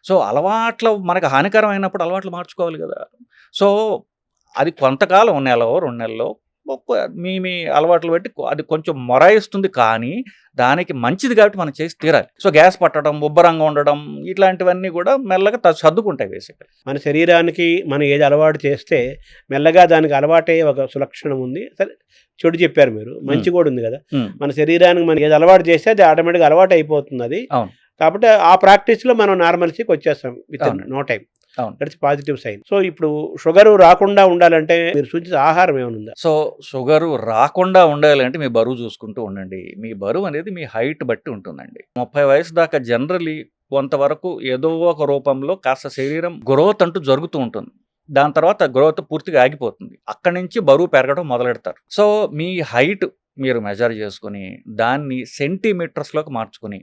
సో అలవాట్లు మనకు హానికరం అయినప్పుడు అలవాట్లు మార్చుకోవాలి కదా. సో అది కొంతకాలం, నెలలో 2 నెలల్లో మీ అలవాట్లు బట్టి అది కొంచెం మొరాయిస్తుంది, కానీ దానికి మంచిది కాబట్టి మనం చేసి తీరాలి. సో గ్యాస్ పట్టడం, ఉబ్బరంగా ఉండడం, ఇట్లాంటివన్నీ కూడా మెల్లగా సర్దుకుంటాయి బేసిక్గా. మన శరీరానికి మనం ఏది అలవాటు చేస్తే మెల్లగా దానికి అలవాటే ఒక సులక్షణం ఉంది. సరే, చెడు చెప్పారు మీరు, మంచి కూడా ఉంది కదా. మన శరీరానికి మనం ఏది అలవాటు చేస్తే అది ఆటోమేటిక్గా అలవాటు అయిపోతుంది అది. కాబట్టి ఆ ప్రాక్టీస్లో మనం నార్మల్సీకి వచ్చేస్తాం with no time. That's positive sign. So ఇప్పుడు షుగర్ రాకుండా ఉండాలంటే మీరు సూచించే ఆహారం ఏమైనా ఉందా? సో షుగర్ రాకుండా ఉండాలంటే మీ బరువు చూసుకుంటూ ఉండండి. మీ బరువు అనేది మీ హైట్ బట్టి ఉంటుందండి. 30 వయసు దాకా జనరలీ కొంతవరకు ఏదో ఒక రూపంలో కాస్త శరీరం గ్రోత్ అంటూ జరుగుతూ ఉంటుంది. దాని తర్వాత గ్రోత్ పూర్తిగా ఆగిపోతుంది. అక్కడి నుంచి బరువు పెరగడం మొదలెడతారు. సో మీ హైట్ మీరు మెజర్ చేసుకొని దాన్ని సెంటీమీటర్స్లోకి మార్చుకొని,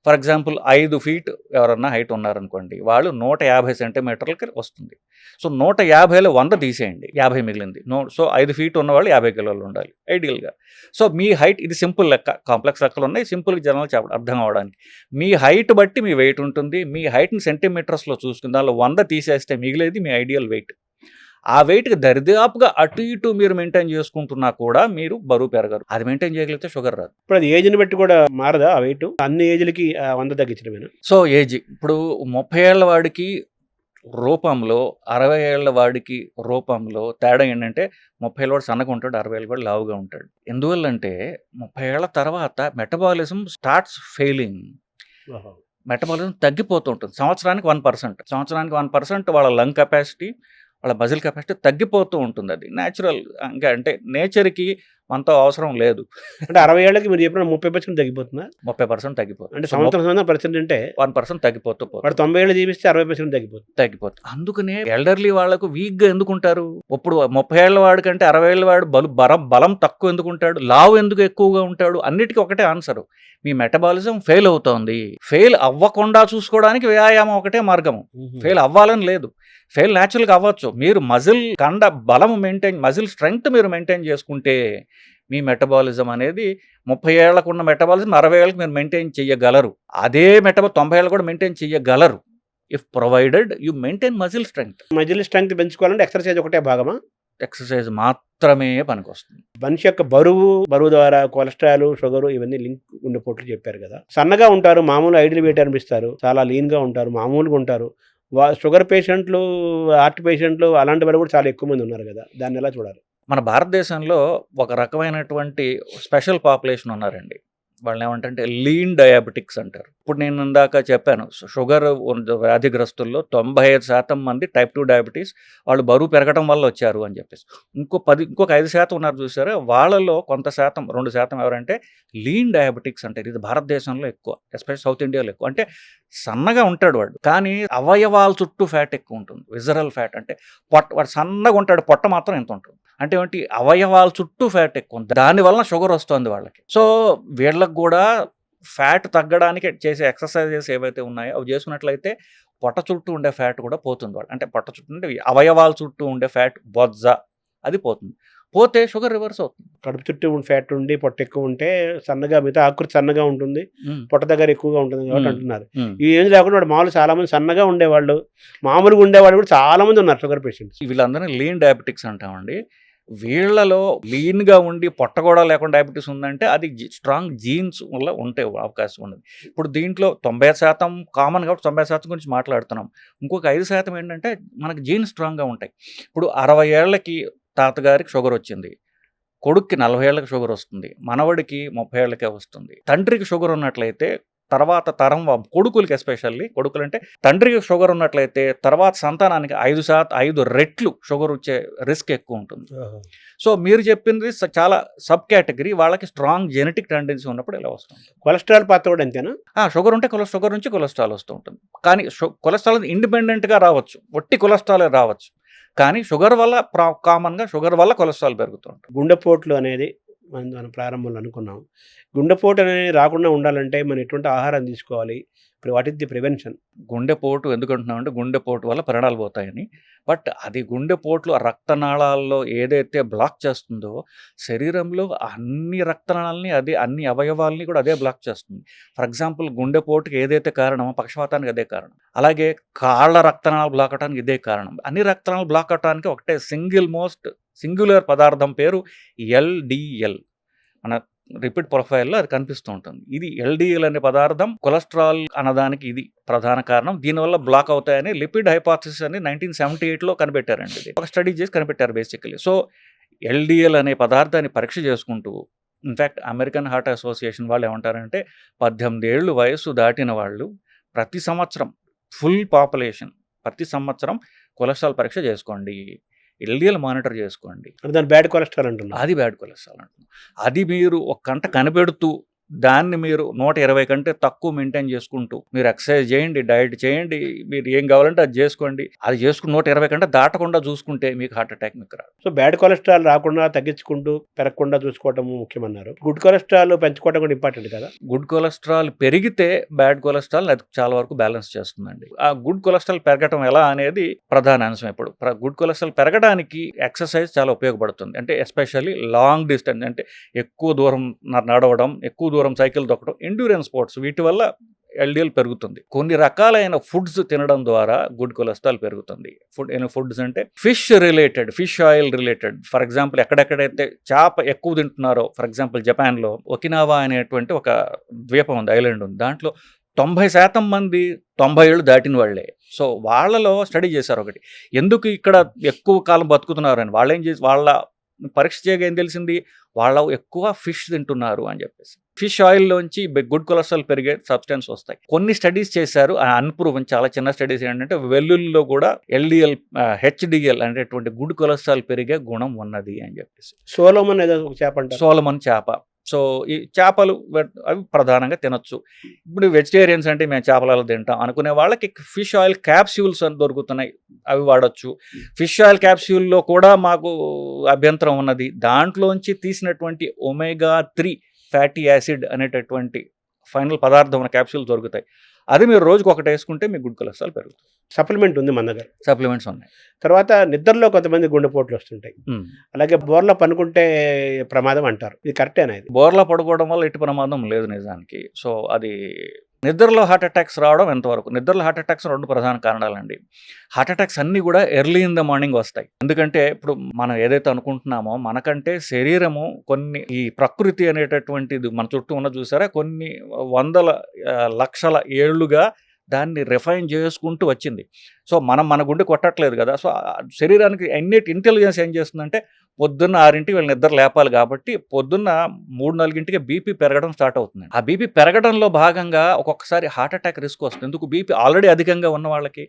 ఫర్ ఎగ్జాంపుల్ 5 ఫీట్ ఎవరన్నా హైట్ ఉన్నారనుకోండి, వాళ్ళు 150 సెంటీమీటర్లకి వస్తుంది. సో 150లో 100 తీసేయండి, 50 మిగిలింది. సో 5 ఫీట్ ఉన్నవాళ్ళు 50 కిలోలు ఉండాలి ఐడియల్గా. సో మీ హైట్, ఇది సింపుల్ లెక్క, కాంప్లెక్స్ లెక్కలు ఉన్నాయి, సింపుల్ జనరల్ అర్థం అవడానికి. మీ హైట్ బట్టి మీ వెయిట్ ఉంటుంది. మీ హైట్ని సెంటీమీటర్స్లో చూసుకుని దానిలో 100 తీసేస్తే మిగిలేది మీ ఐడియల్ వెయిట్. ఆ వెయిట్కి దరిదాపుగా అటు ఇటు మీరు మెయింటైన్ చేసుకుంటున్నా కూడా మీరు బరువు పెరగరు. అది మెయింటైన్ చేయగలిగితే షుగర్ రాదు. ఇప్పుడు అది ఏజ్ని బట్టి కూడా మారదా ఆ వెయిట్? అన్ని ఏజ్లకి 100 తగ్గించడమేనా? సో ఏజ్ ఇప్పుడు 30 ఏళ్ల వాడికి రూపంలో 60 ఏళ్ల వాడికి రూపంలో తేడా ఏంటంటే 30 ఏళ్ళ వాడు సన్నగా ఉంటాడు, 60 ఏళ్ళ వాడు లావుగా ఉంటాడు. ఎందువల్లంటే 30 ఏళ్ల తర్వాత మెటబాలిజం స్టార్ట్స్ ఫెయిలింగ్. మెటబాలిజం తగ్గిపోతూ ఉంటుంది. సంవత్సరానికి 1% వాళ్ళ లంగ్ కెపాసిటీ, వాళ్ళ మజిల్ కెపాసిటీ తగ్గిపోతూ ఉంటుంది. అది న్యాచురల్. ఇంకా అంటే నేచర్కి మనతో అవసరం లేదు. అంటే 60 ఏళ్ళకి మీరు చెప్పిన 30% తగ్గిపోతుందా? 30% తగ్గిపోతుంది. అంటే సంవత్సరం పర్సెంట్ అంటే 1% తగ్గిపోతూ పోతుంది. వాడు 90 ఏళ్ళు జీవిస్తే 60% తగ్గిపోతుంది. అందుకనే ఎల్డర్లీ వాళ్ళకు వీక్గా ఎందుకుంటారు? ఇప్పుడు 30 ఏళ్ల వాడి కంటే 60 ఏళ్ల వాడు బలం తక్కువ ఎందుకుంటాడు, లావు ఎందుకు ఎక్కువగా ఉంటాడు? అన్నిటికీ ఒకటే ఆన్సరు, మీ మెటబాలిజం ఫెయిల్ అవుతోంది. ఫెయిల్ అవ్వకుండా చూసుకోవడానికి వ్యాయామం ఒకటే మార్గము. ఫెయిల్ అవ్వాలని లేదు, ఫెయిల్ న్యాచురల్గా అవ్వచ్చు. మీరు మజిల్ కండ బలం మజిల్ స్ట్రెంగ్త్ మీరు మెయింటైన్ చేసుకుంటే మీ మెటబాలిజం అనేది 30 ఏళ్లకు ఉన్న మెటబాలిజం 60 ఏళ్ళకి మీరు మెయింటైన్ చేయగలరు. అదే 90 ఏళ్ళు కూడా మెయింటైన్ చేయగలరు, if provided you maintain muscle strength. Muscle strength పెంచుకోవాలంటే ఎక్సర్సైజ్ ఒకటే భాగమా? ఎక్సర్సైజ్ మాత్రమే పనికొస్తుంది. మనిషి యొక్క బరువు ద్వారా కొలెస్ట్రాల్, షుగర్ ఇవన్నీ లింక్ ఉండిపోట్లు చెప్పారు కదా. సన్నగా ఉంటారు, మామూలు ఐడియల్ వెయిట్ అనిపిస్తారు, చాలా లీన్గా ఉంటారు, మామూలుగా ఉంటారు. షుగర్ పేషెంట్లు, హార్ట్ పేషెంట్లు అలాంటి వాళ్ళు కూడా చాలా ఎక్కువ మంది ఉన్నారు కదా, దాన్ని ఎలా చూడాలి? మన భారతదేశంలో ఒక రకమైనటువంటి స్పెషల్ పాపులేషన్ ఉన్నారండి. వాళ్ళని ఏమంటే లీన్ డయాబెటిక్స్ అంటారు. ఇప్పుడు నేను ఇందాక చెప్పాను, షుగర్ వ్యాధిగ్రస్తుల్లో 95% మంది టైప్ 2 డయాబెటీస్ వాళ్ళు బరువు పెరగడం వల్ల వచ్చారు అని చెప్పేసి. ఇంకొక 5% ఉన్నారు చూసారా, వాళ్ళలో కొంత శాతం 2% ఎవరంటే లీన్ డయాబెటిక్స్ అంటారు. ఇది భారతదేశంలో ఎక్కువ, ఎస్పెషల్ సౌత్ ఇండియాలో ఎక్కువ. అంటే సన్నగా ఉంటాడు వాడు, కానీ అవయవాల చుట్టూ ఫ్యాట్ ఎక్కువ ఉంటుంది, విజరల్ ఫ్యాట్. అంటే వాడు సన్నగా ఉంటాడు, పొట్ట మాత్రం ఎంత ఉంటుంది. అంటే ఏంటి, అవయవాల చుట్టూ ఫ్యాట్ ఎక్కువ ఉంది, దానివల్ల షుగర్ వస్తుంది వాళ్ళకి. సో వీళ్ళకి కూడా ఫ్యాట్ తగ్గడానికి చేసే ఎక్సర్సైజెస్ ఏవైతే ఉన్నాయో అవి చేసుకున్నట్లయితే పొట్ట చుట్టూ ఉండే ఫ్యాట్ కూడా పోతుంది. వాళ్ళు అంటే పొట్ట చుట్టూ ఉండే అవయవాల చుట్టూ ఉండే ఫ్యాట్, బొజ్జ, అది పోతుంది. పోతే షుగర్ రివర్స్ అవుతుంది. కడుపు చుట్టూ ఫ్యాట్ ఉండి పొట్ట ఎక్కువ ఉంటే సన్నగా, మిగతా ఆకృతి సన్నగా ఉంటుంది, పొట్ట దగ్గర ఎక్కువగా ఉంటుంది కాబట్టి అంటున్నారు. ఈ ఏం లేకుండా వాడు మామూలు చాలా మంది సన్నగా ఉండేవాళ్ళు, మామూలుగా ఉండేవాళ్ళు కూడా చాలా మంది ఉన్నారు షుగర్ పేషెంట్స్. వీళ్ళందరినీ లీన్ డయాబెటిక్స్ అంటామండి. వీళ్ళలో లీన్గా ఉండి పొట్ట కూడా లేకుండా డయాబెటీస్ ఉందంటే అది స్ట్రాంగ్ జీన్స్ వల్ల ఉంటే అవకాశం ఉన్నది. ఇప్పుడు దీంట్లో 90% కామన్ కాబట్టి 90% గురించి మాట్లాడుతున్నాం. ఇంకొక 5% ఏంటంటే మనకి జీన్స్ స్ట్రాంగ్గా ఉంటాయి. ఇప్పుడు 60 ఏళ్ళకి తాతగారికి షుగర్ వచ్చింది, కొడుక్కి 40 ఏళ్ళకి షుగర్ వస్తుంది, మనవడికి 30 ఏళ్ళకే వస్తుంది. తండ్రికి షుగర్ ఉన్నట్లయితే తర్వాత తరం కొడుకులకి, ఎస్పెషల్లీ కొడుకులు అంటే తండ్రికి షుగర్ ఉన్నట్లయితే తర్వాత సంతానానికి 5 రెట్లు షుగర్ వచ్చే రిస్క్ ఎక్కువ ఉంటుంది. సో మీరు చెప్పింది చాలా సబ్ కేటగిరీ. వాళ్ళకి స్ట్రాంగ్ జెనెటిక్ టెండెన్సీ ఉన్నప్పుడు ఇలా వస్తుంది. కొలెస్ట్రాల్ పాత్ర కూడా అంతేనా? షుగర్ ఉంటే షుగర్ నుంచి కొలెస్ట్రాల్ వస్తూ ఉంటుంది. కానీ కొలెస్ట్రాల్ ఇండిపెండెంట్గా రావచ్చు, ఒట్టి కొలెస్ట్రాల్ రావచ్చు. కానీ షుగర్ వల్ల కామన్గా షుగర్ వల్ల కొలెస్ట్రాల్ పెరుగుతూ ఉంటుంది. గుండెపోట్లు అనేది మనం ప్రారంభంలో అనుకున్నాం. గుండెపోటు అనేది రాకుండా ఉండాలంటే మనం ఎటువంటి ఆహారం తీసుకోవాలి? ఇప్పుడు వాట్ ఇస్ ది ప్రివెన్షన్? గుండెపోటు ఎందుకు అంటున్నామంటే గుండెపోటు వల్ల ప్రాణాలు పోతాయని. బట్ అది గుండెపోట్లు రక్తనాళాల్లో ఏదైతే బ్లాక్ చేస్తుందో శరీరంలో అన్ని రక్తనాళాలని, అన్ని అవయవాల్ని కూడా అదే బ్లాక్ చేస్తుంది. ఫర్ ఎగ్జాంపుల్ గుండెపోటుకి ఏదైతే కారణమో పక్షవాతానికి అదే కారణం. అలాగే కాళ్ళ రక్తనాళాలు బ్లాక్ అవడానికి ఇదే కారణం. అన్ని రక్తనాళాలు బ్లాక్ అవడానికి ఒకటే సింగులర్ పదార్థం పేరు ఎల్డిఎల్. మన రిపీట్ ప్రొఫైల్లో అది కనిపిస్తూ ఉంటుంది. ఇది ఎల్డిఎల్ అనే పదార్థం కొలెస్ట్రాల్ అన్నదానికి ఇది ప్రధాన కారణం. దీనివల్ల బ్లాక్ అవుతాయని లిపిడ్ హైపోథసిస్ అని 1978లో కనిపెట్టారండి. ఇది ఒక స్టడీ చేసి కనిపెట్టారు బేసికలీ. సో ఎల్డిఎల్ అనే పదార్థాన్ని పరీక్ష చేసుకుంటూ, ఇన్ఫ్యాక్ట్ అమెరికన్ హార్ట్ అసోసియేషన్ వాళ్ళు ఏమంటారంటే 18 ఏళ్ళు వయసు దాటిన వాళ్ళు ప్రతి సంవత్సరం, ఫుల్ పాపులేషన్ ప్రతి సంవత్సరం కొలెస్ట్రాల్ పరీక్ష చేసుకోండి, ఎల్డిఎల్ మానిటర్ చేసుకోండి. దాని బ్యాడ్ కొలెస్ట్రాల్ అంటున్నారు. అది బ్యాడ్ కొలెస్ట్రాల్ అంటున్నాం. అది మీరు ఒక గంట కనిపెడుతూ దాన్ని మీరు 120 కంటే తక్కువ మెయింటైన్ చేసుకుంటూ మీరు ఎక్సర్సైజ్ చేయండి, డైట్ చేయండి, మీరు ఏం కావాలంటే అది చేసుకోండి. అది చేసుకుని 120 కంటే దాటకుండా చూసుకుంటే మీకు హార్ట్ అటాక్ మీకు రాదు. సో బ్యాడ్ కొలెస్ట్రాల్ రాకుండా తగ్గించుకుంటూ పెరగకుండా చూసుకోవటం ముఖ్యమన్నారు. గుడ్ కొలెస్ట్రాల్ పెంచుకోవడం కూడా ఇంపార్టెంట్ కదా. గుడ్ కొలెస్ట్రాల్ పెరిగితే బ్యాడ్ కొలెస్ట్రాల్ అది చాలా వరకు బ్యాలెన్స్ చేస్తుందండి. ఆ గుడ్ కొలెస్ట్రాల్ పెరగటం ఎలా అనేది ప్రధాన అంశం. ఇప్పుడు గుడ్ కొలెస్ట్రాల్ పెరగడానికి ఎక్సర్సైజ్ చాలా ఉపయోగపడుతుంది. అంటే ఎస్పెషల్లీ లాంగ్ డిస్టెన్స్, అంటే ఎక్కువ దూరం నడవడం, ఎక్కువ దూరం సైకిల్ తొక్కడం, ఎండ్యూరెన్స్ స్పోర్ట్స్, వీటి వల్ల ఎల్డిఎల్ పెరుగుతుంది. కొన్ని రకాలైన ఫుడ్స్ తినడం ద్వారా గుడ్ కొలెస్ట్రాల్ పెరుగుతుంది. ఫుడ్స్ అంటే fish related, fish oil related. For example ఎక్కడెక్కడైతే చేప ఎక్కువ తింటున్నారో, ఫర్ ఎగ్జాంపుల్ జపాన్లో ఒకినావా అనేటువంటి ఒక ద్వీపం ఉంది, ఐలాండ్ ఉంది. దాంట్లో 90% మంది 90 ఏళ్ళు దాటిన వాళ్ళే. సో వాళ్ళలో స్టడీ చేశారు ఒకటి, ఎందుకు ఇక్కడ ఎక్కువ కాలం బతుకుతున్నారు అని. వాళ్ళు ఏం చేసి వాళ్ళ పరీక్ష చేయగా ఏం తెలిసింది, వాళ్ళు ఎక్కువ ఫిష్ తింటున్నారు అని చెప్పేసి. ఫిష్ ఆయిల్లోంచి గుడ్ కొలెస్ట్రాల్ పెరిగే సబ్స్టెన్స్ వస్తాయి. కొన్ని స్టడీస్ చేశారు, అన్ప్రూవన్, చాలా చిన్న స్టడీస్ ఏంటంటే వెల్లుల్లిలో కూడా ఎల్డిఎల్, హెచ్డిఎల్ అనేటువంటి గుడ్ కొలెస్ట్రాల్ పెరిగే గుణం ఉన్నది అని చెప్పేసి. సోలోమన్ ఏదో ఒక చేప అంటారు. సోలమన్ చేప. సో ఈ చేపలు అవి ప్రధానంగా తినొచ్చు. ఇప్పుడు వెజిటేరియన్స్ అంటే మేము చేపలలో తింటాం అనుకునే వాళ్ళకి ఫిష్ ఆయిల్ క్యాప్స్యూల్స్ అని దొరుకుతున్నాయి, అవి వాడచ్చు. ఫిష్ ఆయిల్ క్యాప్స్యూల్లో కూడా మాకు అభ్యంతరం ఉన్నది. దాంట్లోంచి తీసినటువంటి ఒమేగా 3 ఫ్యాటీ యాసిడ్ అనేటటువంటి ఫైనల్ పదార్థం ఉన్న క్యాప్సూల్ దొరుకుతాయి. అది మీరు రోజుకి ఒకటి వేసుకుంటే మీకు గుడ్ కొలెస్ట్రాల్ పెరుగుతుంది. సప్లిమెంట్ ఉంది మన దగ్గర. సప్లిమెంట్స్ ఉన్నాయి. తర్వాత నిద్రలో కొంతమంది గుండెపోట్లు వస్తుంటాయి. అలాగే బోర్లో పనుకుంటే ప్రమాదం అంటారు, ఇది కరెక్టేనా? ఇది బోర్లా పడుకోవడం వల్ల ఎటు ప్రమాదం లేదు నిజానికి. సో అది నిద్రలో హార్ట్ అటాక్స్ రావడం ఎంతవరకు, నిద్రలో హార్ట్ అటాక్స్ 2 ప్రధాన కారణాలండి. హార్ట్ అటాక్స్ అన్నీ కూడా ఎర్లీ ఇన్ ద మార్నింగ్ వస్తాయి. ఎందుకంటే ఇప్పుడు మనం ఏదైతే అనుకుంటున్నామో, మనకంటే శరీరము కొన్ని, ఈ ప్రకృతి అనేటటువంటిది మన చుట్టూ ఉన్న చూసారా, కొన్ని వందల లక్షల ఏళ్లుగా దాన్ని రిఫైన్ చేసుకుంటూ వచ్చింది. సో మన గుండె కొట్టట్లేదు కదా. సో శరీరానికి ఇంటెలిజెన్స్ ఏం చేస్తుందంటే, పొద్దున్న 6ంటికి వీళ్ళు నిద్ర లేపాలి కాబట్టి పొద్దున్న 3-4ంటికి బీపీ పెరగడం స్టార్ట్ అవుతుంది. ఆ బీపీ పెరగడంలో భాగంగా ఒక్కొక్కసారి హార్ట్ అటాక్ రిస్క్ వస్తుంది. ఎందుకు, బీపీ ఆల్రెడీ అధికంగా ఉన్న వాళ్ళకి,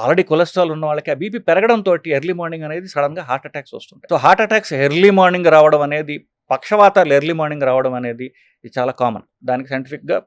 ఆల్రెడీ కొలెస్ట్రాల్ ఉన్న వాళ్ళకి ఆ బీపీ పెరగడంతో ఎర్లీ మార్నింగ్ అనేది సడన్గా హార్ట్ అటాక్స్ వస్తుంది. So heart attacks early morning రావడం అనేది, పక్షవాతాలు ఎర్లీ మార్నింగ్ రావడం అనేది ఇది చాలా కామన్. దానికి సైంటిఫిక్గా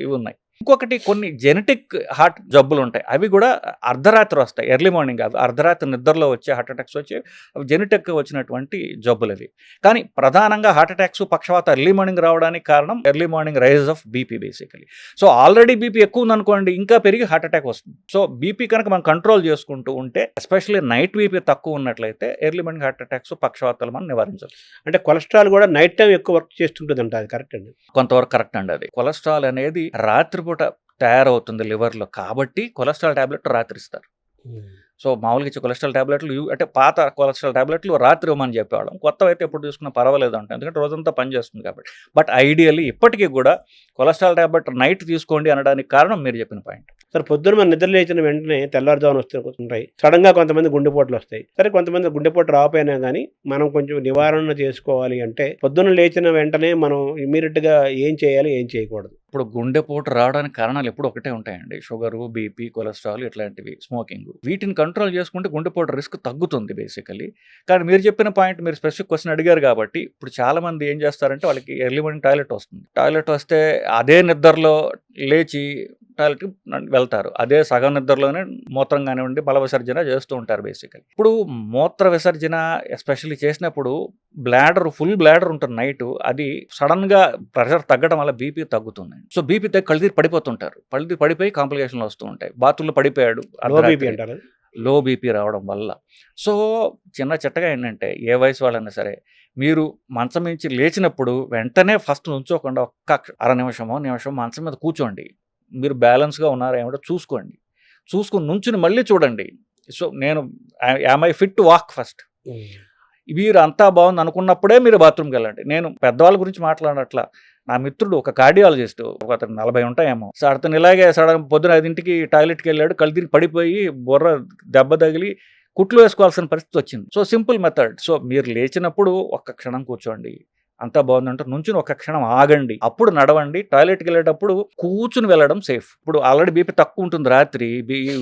ఇవి ఉన్నాయి. ఇంకొకటి, కొన్ని జెనెటిక్ హార్ట్ జబ్బులు ఉంటాయి, అవి కూడా అర్ధరాత్రి వస్తాయి, ఎర్లీ మార్నింగ్. అవి అర్ధరాత్రి నిద్రలో వచ్చే హార్ట్ అటాక్స్ వచ్చి అవి జెనెటిక్గా వచ్చినటువంటి జబ్బులు అవి. కానీ ప్రధానంగా హార్ట్ అటాక్స్, పక్షవాత ఎర్లీ మార్నింగ్ రావడానికి కారణం early morning rise of BP basically. So already BP ఎక్కువ ఉందనుకోండి, ఇంకా పెరిగి హార్ట్ అటాక్ వస్తుంది. సో బీపీ కనుక మనం కంట్రోల్ చేసుకుంటూ ఉంటే, ఎస్పెషల్లీ నైట్ బీపీ తక్కువ ఉన్నట్లయితే ఎర్లీ మార్నింగ్ హార్ట్ అటాక్స్, పక్షవాతాలు మనం నివారించవచ్చు. అంటే కొలెస్ట్రాల్ కూడా నైట్ టైం ఎక్కువ వర్క్ చేస్తుంటుంది అంట, అది కరెక్ట్ అండి? కొంతవరకు కరెక్ట్ అండి. అది కొలెస్ట్రాల్ అనేది రాత్రిపూట తయారవుతుంది లివర్లో, కాబట్టి కొలెస్ట్రాల్ టాబ్లెట్ రాత్రి ఇస్తారు. సో మామూలుగా ఇచ్చే కొలెస్ట్రాల్ టాబ్లెట్లు అంటే పాత కొలెస్ట్రాల్ టాబ్లెట్లు రాత్రి ఇవ్వమని చెప్పేవాళ్ళం. కొత్తవి అయితే ఎప్పుడు తీసుకున్నా పర్వాలేదు అంటే, ఎందుకంటే రోజంతా పనిచేస్తుంది కాబట్టి. బట్ ఐడియల్లీ ఇప్పటికీ కూడా కొలెస్ట్రాల్ టాబ్లెట్ నైట్ తీసుకోండి అనడానికి కారణం మీరు చెప్పిన పాయింట్. సరే, పొద్దున్న మన నిద్ర లేచిన వెంటనే తెల్లారుజామున వస్తుంటాయి, సడన్గా కొంతమంది గుండెపోట్లు వస్తాయి. సరే, కొంతమంది గుండెపోటు రాకపోయినా కానీ మనం కొంచెం నివారణ చేసుకోవాలి అంటే, పొద్దున్న లేచిన వెంటనే మనం ఇమీడియట్గా ఏం చేయాలి, ఏం చేయకూడదు? ఇప్పుడు గుండెపోటు రావడానికి కారణాలు ఎప్పుడు ఒకటే ఉంటాయండి, షుగరు, బీపీ, కొలెస్ట్రాల్, ఇట్లాంటివి, స్మోకింగ్. వీటిని కంట్రోల్ చేసుకుంటే గుండెపోటు రిస్క్ తగ్గుతుంది బేసికలీ. కానీ మీరు చెప్పిన పాయింట్, మీరు స్పెసిఫిక్ క్వశ్చన్ అడిగారు కాబట్టి, ఇప్పుడు చాలా మంది ఏం చేస్తారంటే, వాళ్ళకి ఎర్లీ మార్నింగ్ టాయిలెట్ వస్తుంది. టాయిలెట్ వస్తే అదే నిద్రలో లేచి టాయిలెట్కి వెళ్తారు, అదే సగం నిద్రలోనే మూత్రం కానివ్వండి, మల విసర్జన చేస్తూ ఉంటారు బేసికలీ. ఇప్పుడు మూత్ర విసర్జన ఎస్పెషల్లీ చేసినప్పుడు ఫుల్ బ్లాడర్ ఉంటుంది నైట్, అది సడన్గా ప్రెషర్ తగ్గడం వల్ల బీపీ తగ్గుతుంది. సో బీపీ తగ్గి కళ్ళు తిరిగి పడిపోతుంటారు, కళ్ళు తిరిగి పడిపోయి కాంప్లికేషన్లు వస్తూ ఉంటాయి. బాత్రూంలో పడిపోయాడు, లో బీపీ రావడం వల్ల. సో చిన్న చిట్టగా ఏంటంటే, ఏ వయసు వాళ్ళైనా సరే, మీరు మంచం నుంచి లేచినప్పుడు వెంటనే ఫస్ట్ నుంచోకుండా ఒక్క అర నిమిషం మంచం మీద కూర్చోండి. మీరు బ్యాలెన్స్గా ఉన్నారా ఏమిటో చూసుకోండి. చూసుకుని నుంచుని మళ్ళీ చూడండి. సో నేను am I fit to walk first. మీరు అంతా బాగుంది అనుకున్నప్పుడే మీరు బాత్రూమ్కి వెళ్ళండి. నేను పెద్దవాళ్ళ గురించి మాట్లాడట్లా. నా మిత్రుడు ఒక కార్డియాలజిస్ట్, అతను 40 ఉంటాయేమో. సో అతను ఇలాగే పొద్దున 5ంటికి టాయిలెట్కి వెళ్ళాడు, కళ్ళు తిరిగి పడిపోయి బుర్ర దెబ్బ తగిలి కుట్లు వేసుకోవాల్సిన పరిస్థితి వచ్చింది. So simple method. సో మీరు లేచినప్పుడు ఒక్క క్షణం కూర్చోండి, అంతా బాగుందంటే నుంచుని ఒక క్షణం ఆగండి, అప్పుడు నడవండి. టాయిలెట్కి వెళ్ళేటప్పుడు కూర్చుని వెళ్ళడం సేఫ్. ఇప్పుడు ఆల్రెడీ బీపీ తక్కువ ఉంటుంది, రాత్రి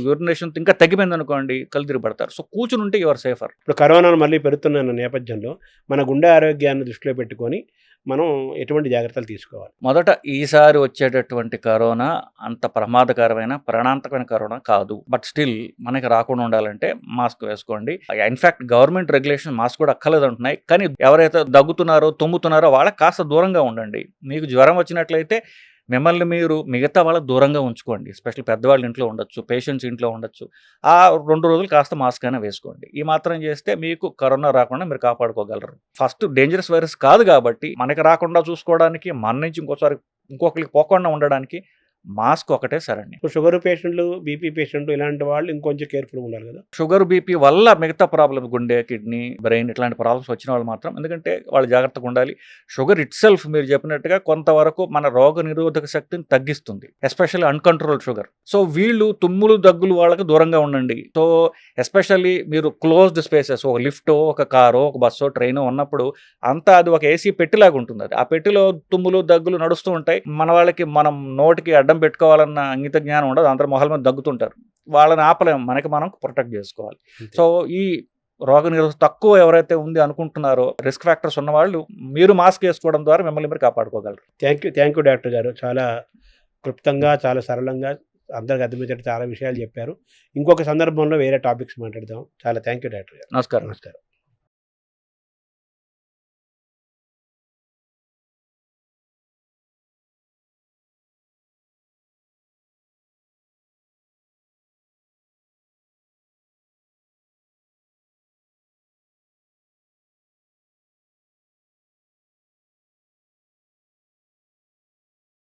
యూరినేషన్ ఇంకా తగ్గిపోయింది అనుకోండి, కళ్ళు తిరిగి పడతారు. సో కూర్చుని ఉంటే యువర్ సేఫర్. ఇప్పుడు కరోనాను మళ్ళీ పెరుగుతున్న నేపథ్యంలో మన గుండె ఆరోగ్యాన్ని దృష్టిలో పెట్టుకొని మనం ఎటువంటి జాగ్రత్తలు తీసుకోవాలి? మొదట ఈసారి వచ్చేటటువంటి కరోనా అంత ప్రమాదకరమైన ప్రాణాంతకమైన కరోనా కాదు. బట్ స్టిల్ మనకి రాకుండా ఉండాలంటే మాస్క్ వేసుకోండి. ఇన్ఫాక్ట్ గవర్నమెంట్ రెగ్యులేషన్ మాస్క్ కూడా అక్కర్లేదు అంటున్నాయి. కానీ ఎవరైతే దగ్గుతున్నారో తుమ్ముతున్నారో వాళ్ళకి కాస్త దూరంగా ఉండండి. మీకు జ్వరం వచ్చినట్లయితే మిమ్మల్ని మీరు మిగతా వాళ్ళకి దూరంగా ఉంచుకోండి. ఎస్పెషల్లీ పెద్దవాళ్ళు ఇంట్లో ఉండొచ్చు, పేషెంట్స్ ఇంట్లో ఉండొచ్చు. ఆ 2 రోజులు కాస్త మాస్క్ అయినా వేసుకోండి. ఈ మాత్రం చేస్తే మీకు కరోనా రాకుండా మీరు కాపాడుకోగలరు. ఫస్ట్ డేంజరస్ వైరస్ కాదు కాబట్టి మనకి రాకుండా చూసుకోవడానికి, మన నుంచి ఇంకొకరికి పోకుండా ఉండడానికి మాస్క్ ఒకటే సరండి. ఇప్పుడు షుగర్ పేషెంట్లు, బీపీ పేషెంట్లు ఇలాంటి వాళ్ళు ఇంకొంచెం కేర్ఫుల్గా ఉండాలి కదా. షుగర్, బీపీ వల్ల మిగతా ప్రాబ్లమ్ గుండె, కిడ్నీ, బ్రెయిన్ ఇట్లాంటి ప్రాబ్లమ్స్ వచ్చిన వాళ్ళు మాత్రం ఎందుకంటే వాళ్ళు జాగ్రత్తగా ఉండాలి. షుగర్ ఇట్ సెల్ఫ్ మీరు చెప్పినట్టుగా కొంతవరకు మన రోగ నిరోధక శక్తిని తగ్గిస్తుంది, ఎస్పెషల్లీ అన్కంట్రోల్డ్ షుగర్. సో వీళ్ళు తుమ్ములు, దగ్గులు వాళ్ళకి దూరంగా ఉండండి. సో ఎస్పెషల్లీ మీరు క్లోజ్డ్ స్పేసెస్, ఒక లిఫ్టో, ఒక కారో, ఒక బస్సో, ట్రైనో ఉన్నప్పుడు అంతా అది ఒక ఏసీ పెట్టిలాగా ఉంటుంది. అది ఆ పెట్టిలో తుమ్ములు, దగ్గులు నడుస్తూ ఉంటాయి. మన వాళ్ళకి మనం నోటికి అడ్డం పెట్టుకోవాలన్న అంగిత జ్ఞానం ఉండదు. అందరూ మొహల మీద దగ్గుతుంటారు. వాళ్ళని ఆపలేము, మనకి మనం ప్రొటెక్ట్ చేసుకోవాలి. సో ఈ రోగ నిరోధక తక్కువ ఎవరైతే ఉంది అనుకుంటున్నారో, రిస్క్ ఫ్యాక్టర్స్ ఉన్న వాళ్ళు మీరు మాస్క్ వేసుకోవడం ద్వారా మిమ్మల్ని మీరు కాపాడుకోగలరు. థ్యాంక్ యూ డాక్టర్ గారు. చాలా క్లుప్తంగా, చాలా సరళంగా అందరికి అర్థమయ్యేటట్టు చాలా విషయాలు చెప్పారు. ఇంకొక సందర్భంలో వేరే టాపిక్స్ మాట్లాడదాం. చాలా థ్యాంక్ యూ డాక్టర్ గారు. నమస్కారం. నమస్కారం.